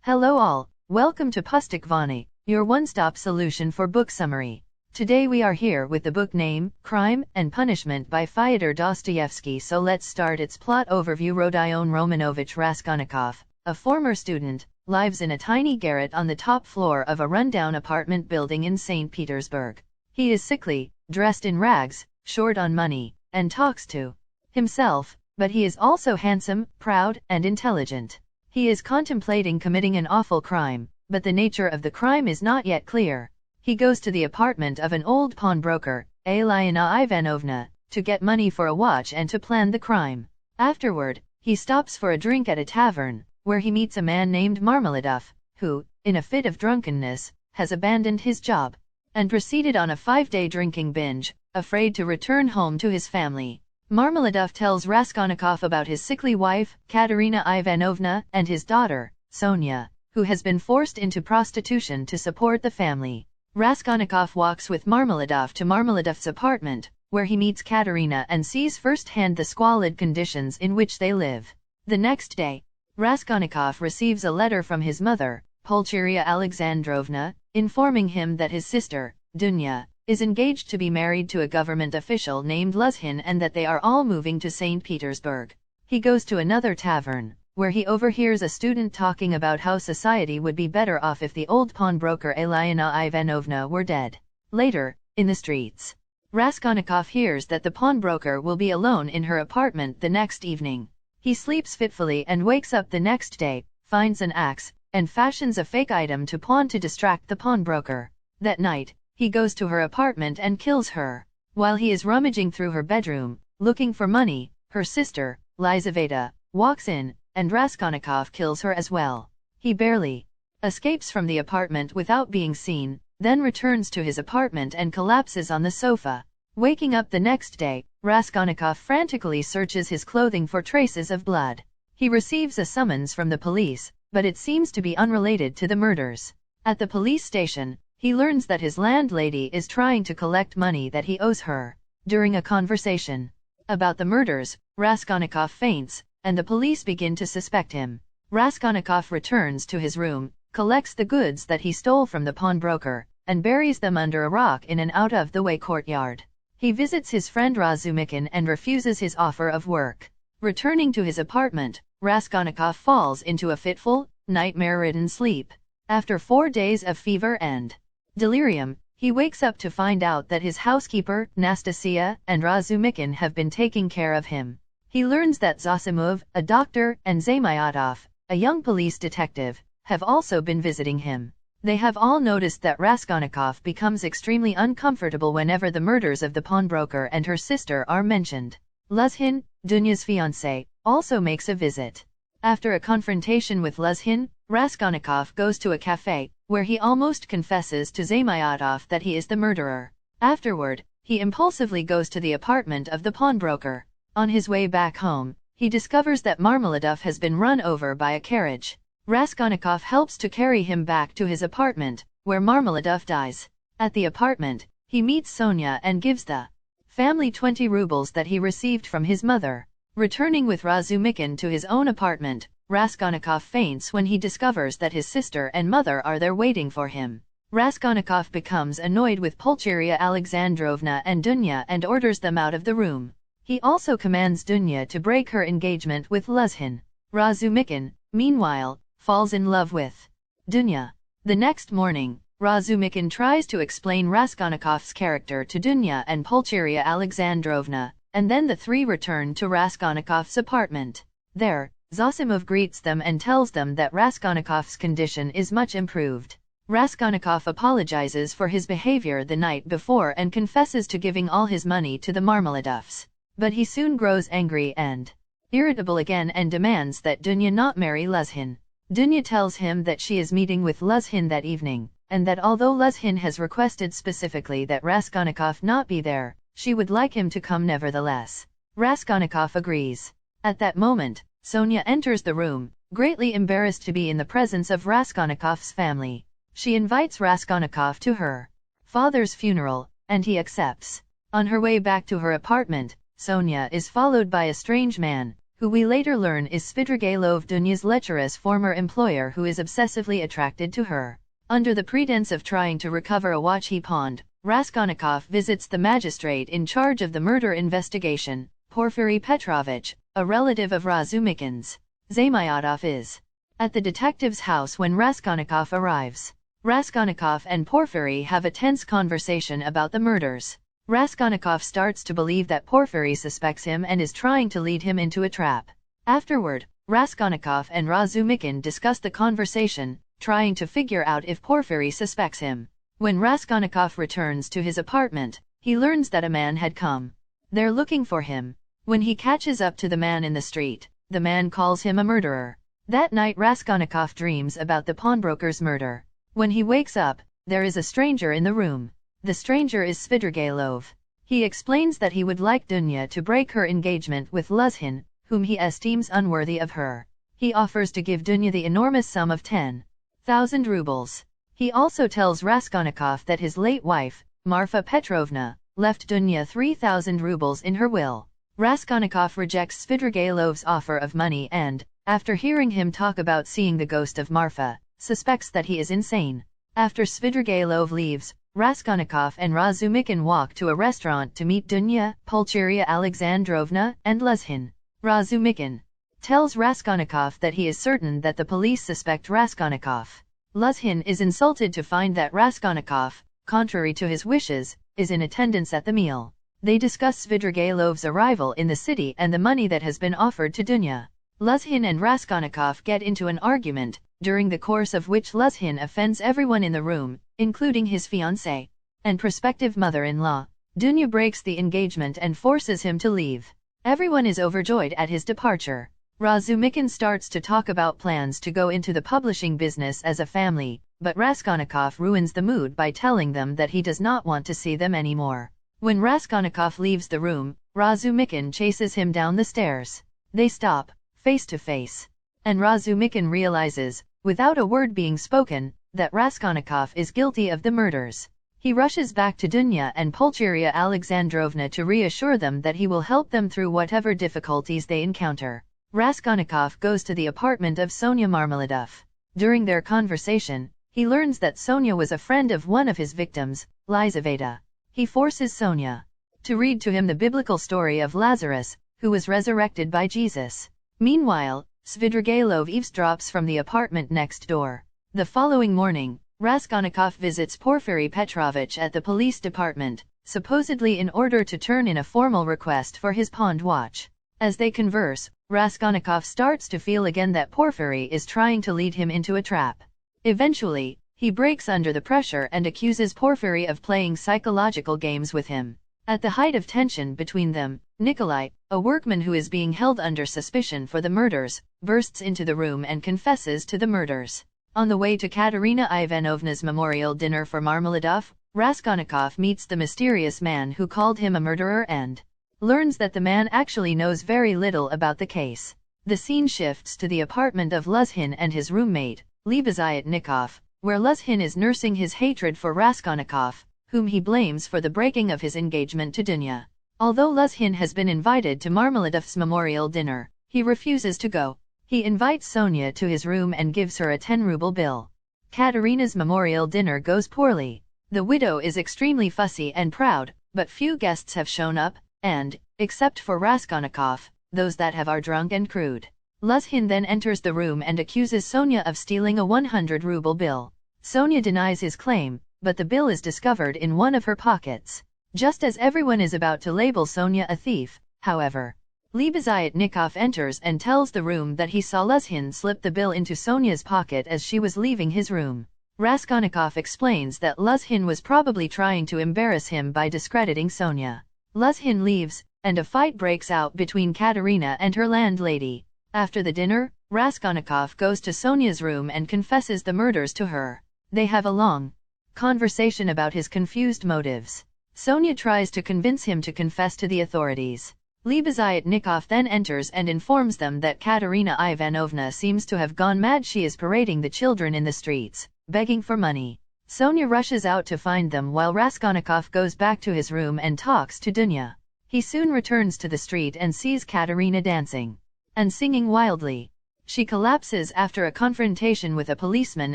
Hello all, welcome to Pustik Vani, your one-stop solution for book summary. Today we are here with the book name, Crime and Punishment by Fyodor Dostoevsky. So let's start its plot overview. Rodion Romanovich Raskolnikov, a former student, lives in a tiny garret on the top floor of a rundown apartment building in St. Petersburg. He is sickly, dressed in rags, short on money, and talks to himself, but he is also handsome, proud, and intelligent. He is contemplating committing an awful crime, but the nature of the crime is not yet clear. He goes to the apartment of an old pawnbroker, Elena Ivanovna, to get money for a watch and to plan the crime. Afterward, he stops for a drink at a tavern, where he meets a man named Marmeladov, who, in a fit of drunkenness, has abandoned his job and proceeded on a 5-day drinking binge, afraid to return home to his family. Marmeladov tells Raskolnikov about his sickly wife, Katerina Ivanovna, and his daughter, Sonia, who has been forced into prostitution to support the family. Raskolnikov walks with Marmeladov to Marmeladov's apartment, where he meets Katerina and sees firsthand the squalid conditions in which they live. The next day, Raskolnikov receives a letter from his mother, Pulcheria Alexandrovna, informing him that his sister, Dunya, is engaged to be married to a government official named Luzhin and that they are all moving to St. Petersburg. He goes to another tavern, where he overhears a student talking about how society would be better off if the old pawnbroker Elena Ivanovna were dead. Later, in the streets, Raskolnikov hears that the pawnbroker will be alone in her apartment the next evening. He sleeps fitfully and wakes up the next day, finds an axe, and fashions a fake item to pawn to distract the pawnbroker. That night, he goes to her apartment and kills her. While he is rummaging through her bedroom, looking for money, her sister, Lizaveta, walks in, and Raskolnikov kills her as well. He barely escapes from the apartment without being seen, then returns to his apartment and collapses on the sofa. Waking up the next day, Raskolnikov frantically searches his clothing for traces of blood. He receives a summons from the police, but it seems to be unrelated to the murders. At the police station, he learns that his landlady is trying to collect money that he owes her. During a conversation about the murders, Raskolnikov faints, and the police begin to suspect him. Raskolnikov returns to his room, collects the goods that he stole from the pawnbroker, and buries them under a rock in an out-of-the-way courtyard. He visits his friend Razumikin and refuses his offer of work. Returning to his apartment, Raskolnikov falls into a fitful, nightmare-ridden sleep. After 4 days of fever and delirium, he wakes up to find out that his housekeeper, Nastasia, and Razumikin have been taking care of him. He learns that Zosimov, a doctor, and Zaymayatov, a young police detective, have also been visiting him. They have all noticed that Raskolnikov becomes extremely uncomfortable whenever the murders of the pawnbroker and her sister are mentioned. Luzhin, Dunya's fiancé, also makes a visit. After a confrontation with Luzhin, Raskolnikov goes to a cafe, where he almost confesses to Zaymayatov that he is the murderer. Afterward, he impulsively goes to the apartment of the pawnbroker. On his way back home, he discovers that Marmeladov has been run over by a carriage. Raskolnikov helps to carry him back to his apartment, where Marmeladov dies. At the apartment, he meets Sonia and gives the family 20 rubles that he received from his mother. Returning with Razumikin to his own apartment, Raskolnikov faints when he discovers that his sister and mother are there waiting for him. Raskolnikov becomes annoyed with Pulcheria Alexandrovna and Dunya and orders them out of the room. He also commands Dunya to break her engagement with Luzhin. Razumikin, meanwhile, falls in love with Dunya. The next morning, Razumikin tries to explain Raskolnikov's character to Dunya and Pulcheria Alexandrovna, and then the three return to Raskolnikov's apartment. There, Zosimov greets them and tells them that Raskolnikov's condition is much improved. Raskolnikov apologizes for his behavior the night before and confesses to giving all his money to the Marmeladovs. But he soon grows angry and irritable again and demands that Dunya not marry Luzhin. Dunya tells him that she is meeting with Luzhin that evening, and that although Luzhin has requested specifically that Raskolnikov not be there, she would like him to come nevertheless. Raskolnikov agrees. At that moment, Sonia enters the room, greatly embarrassed to be in the presence of Raskolnikov's family. She invites Raskolnikov to her father's funeral, and he accepts. On her way back to her apartment, Sonia is followed by a strange man, who we later learn is Svidrigailov, Dunya's lecherous former employer who is obsessively attracted to her. Under the pretense of trying to recover a watch he pawned, Raskolnikov visits the magistrate in charge of the murder investigation, Porfiry Petrovich, a relative of Razumikin's. Zamyatov is at the detective's house when Raskolnikov arrives. Raskolnikov and Porfiry have a tense conversation about the murders. Raskolnikov starts to believe that Porfiry suspects him and is trying to lead him into a trap. Afterward, Raskolnikov and Razumikin discuss the conversation, trying to figure out if Porfiry suspects him. When Raskolnikov returns to his apartment, he learns that a man had come. They're looking for him. When he catches up to the man in the street, the man calls him a murderer. That night Raskolnikov dreams about the pawnbroker's murder. When he wakes up, there is a stranger in the room. The stranger is Svidrigailov. He explains that he would like Dunya to break her engagement with Luzhin, whom he esteems unworthy of her. He offers to give Dunya the enormous sum of 10,000 rubles. He also tells Raskolnikov that his late wife, Marfa Petrovna, left Dunya 3,000 rubles in her will. Raskolnikov rejects Svidrigailov's offer of money and, after hearing him talk about seeing the ghost of Marfa, suspects that he is insane. After Svidrigailov leaves, Raskolnikov and Razumikin walk to a restaurant to meet Dunya, Pulcheria Alexandrovna, and Luzhin. Razumikin tells Raskolnikov that he is certain that the police suspect Raskolnikov. Luzhin is insulted to find that Raskolnikov, contrary to his wishes, is in attendance at the meal. They discuss Svidrigailov's arrival in the city and the money that has been offered to Dunya. Luzhin and Raskolnikov get into an argument, during the course of which Luzhin offends everyone in the room, including his fiancée and prospective mother-in-law. Dunya breaks the engagement and forces him to leave. Everyone is overjoyed at his departure. Razumikin starts to talk about plans to go into the publishing business as a family, but Raskolnikov ruins the mood by telling them that he does not want to see them anymore. When Raskolnikov leaves the room, Razumikin chases him down the stairs. They stop, face to face. And Razumikin realizes, without a word being spoken, that Raskolnikov is guilty of the murders. He rushes back to Dunya and Pulcheria Alexandrovna to reassure them that he will help them through whatever difficulties they encounter. Raskolnikov goes to the apartment of Sonya Marmeladov. During their conversation, he learns that Sonya was a friend of one of his victims, Lizaveta. He forces Sonya to read to him the biblical story of Lazarus, who was resurrected by Jesus. Meanwhile, Svidrigailov eavesdrops from the apartment next door. The following morning, Raskolnikov visits Porfiry Petrovich at the police department, supposedly in order to turn in a formal request for his pawned watch. As they converse, Raskolnikov starts to feel again that Porfiry is trying to lead him into a trap. Eventually, he breaks under the pressure and accuses Porfiry of playing psychological games with him. At the height of tension between them, Nikolai, a workman who is being held under suspicion for the murders, bursts into the room and confesses to the murders. On the way to Katerina Ivanovna's memorial dinner for Marmeladov, Raskolnikov meets the mysterious man who called him a murderer and learns that the man actually knows very little about the case. The scene shifts to the apartment of Luzhin and his roommate, Libezyatnikov, where Luzhin is nursing his hatred for Raskolnikov, whom he blames for the breaking of his engagement to Dunya. Although Luzhin has been invited to Marmeladov's memorial dinner, he refuses to go. He invites Sonya to his room and gives her a 10-ruble bill. Katerina's memorial dinner goes poorly. The widow is extremely fussy and proud, but few guests have shown up, and, except for Raskolnikov, those that have are drunk and crude. Luzhin then enters the room and accuses Sonya of stealing a 100-ruble bill. Sonya denies his claim, but the bill is discovered in one of her pockets. Just as everyone is about to label Sonya a thief, however, Libezyatnikov enters and tells the room that he saw Luzhin slip the bill into Sonya's pocket as she was leaving his room. Raskolnikov explains that Luzhin was probably trying to embarrass him by discrediting Sonya. Luzhin leaves, and a fight breaks out between Katerina and her landlady. After the dinner, Raskolnikov goes to Sonya's room and confesses the murders to her. They have a long conversation about his confused motives. Sonya tries to convince him to confess to the authorities. Libezyatnikov then enters and informs them that Katerina Ivanovna seems to have gone mad. She is parading the children in the streets, begging for money. Sonya rushes out to find them while Raskolnikov goes back to his room and talks to Dunya. He soon returns to the street and sees Katerina dancing. and singing wildly. She collapses after a confrontation with a policeman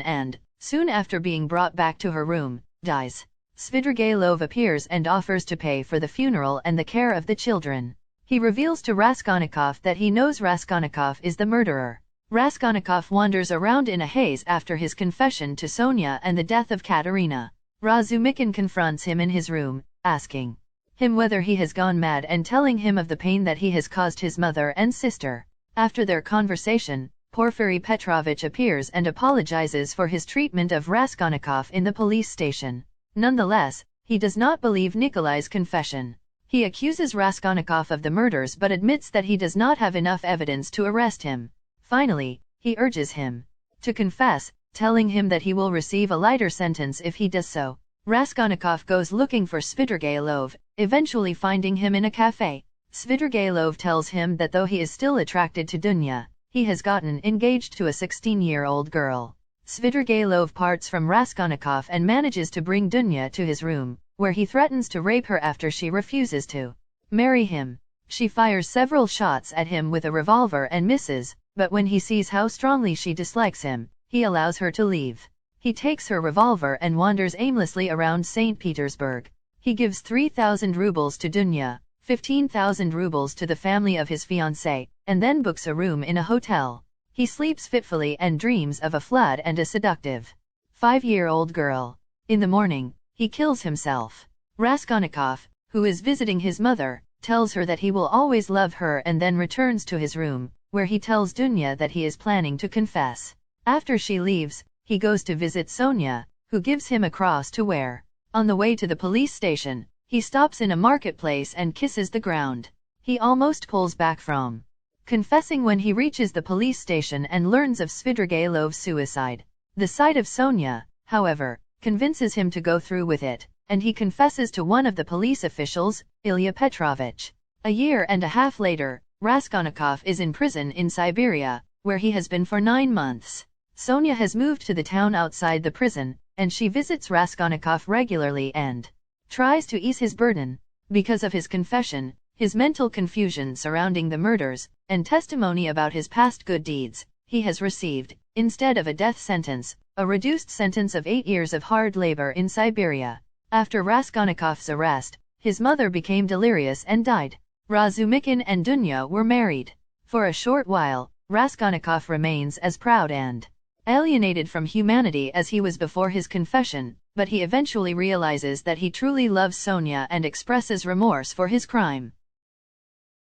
and, soon after being brought back to her room, dies. Svidrigailov appears and offers to pay for the funeral and the care of the children. He reveals to Raskolnikov that he knows Raskolnikov is the murderer. Raskolnikov wanders around in a haze after his confession to Sonia and the death of Katerina. Razumikin confronts him in his room, asking him whether he has gone mad and telling him of the pain that he has caused his mother and sister. After their conversation, Porfiry Petrovich appears and apologizes for his treatment of Raskolnikov in the police station. Nonetheless, he does not believe Nikolai's confession. He accuses Raskolnikov of the murders but admits that he does not have enough evidence to arrest him. Finally, he urges him to confess, telling him that he will receive a lighter sentence if he does so. Raskolnikov goes looking for Svidrigailov, eventually finding him in a cafe. Svidrigailov tells him that though he is still attracted to Dunya, he has gotten engaged to a 16-year-old girl. Svidrigailov parts from Raskolnikov and manages to bring Dunya to his room, where he threatens to rape her after she refuses to marry him. She fires several shots at him with a revolver and misses, but when he sees how strongly she dislikes him, he allows her to leave. He takes her revolver and wanders aimlessly around St. Petersburg. He gives 3,000 rubles to Dunya, 15,000 rubles to the family of his fiancée, and then books a room in a hotel. He sleeps fitfully and dreams of a flood and a seductive 5-year-old girl. In the morning, he kills himself. Raskolnikov, who is visiting his mother, tells her that he will always love her and then returns to his room, where he tells Dunya that he is planning to confess. After she leaves, he goes to visit Sonia, who gives him a cross to wear. On the way to the police station, he stops in a marketplace and kisses the ground. He almost pulls back from confessing when he reaches the police station and learns of Svidrigailov's suicide. The sight of Sonia, however, convinces him to go through with it, and he confesses to one of the police officials, Ilya Petrovich. A year and a half later, Raskolnikov is in prison in Siberia, where he has been for 9 months. Sonia has moved to the town outside the prison, and she visits Raskolnikov regularly and tries to ease his burden. Because of his confession, his mental confusion surrounding the murders, and testimony about his past good deeds, he has received, instead of a death sentence, a reduced sentence of 8 years of hard labor in Siberia. After Raskolnikov's arrest, his mother became delirious and died. Razumikin and Dunya were married. For a short while, Raskolnikov remains as proud and alienated from humanity as he was before his confession, but he eventually realizes that he truly loves Sonia and expresses remorse for his crime.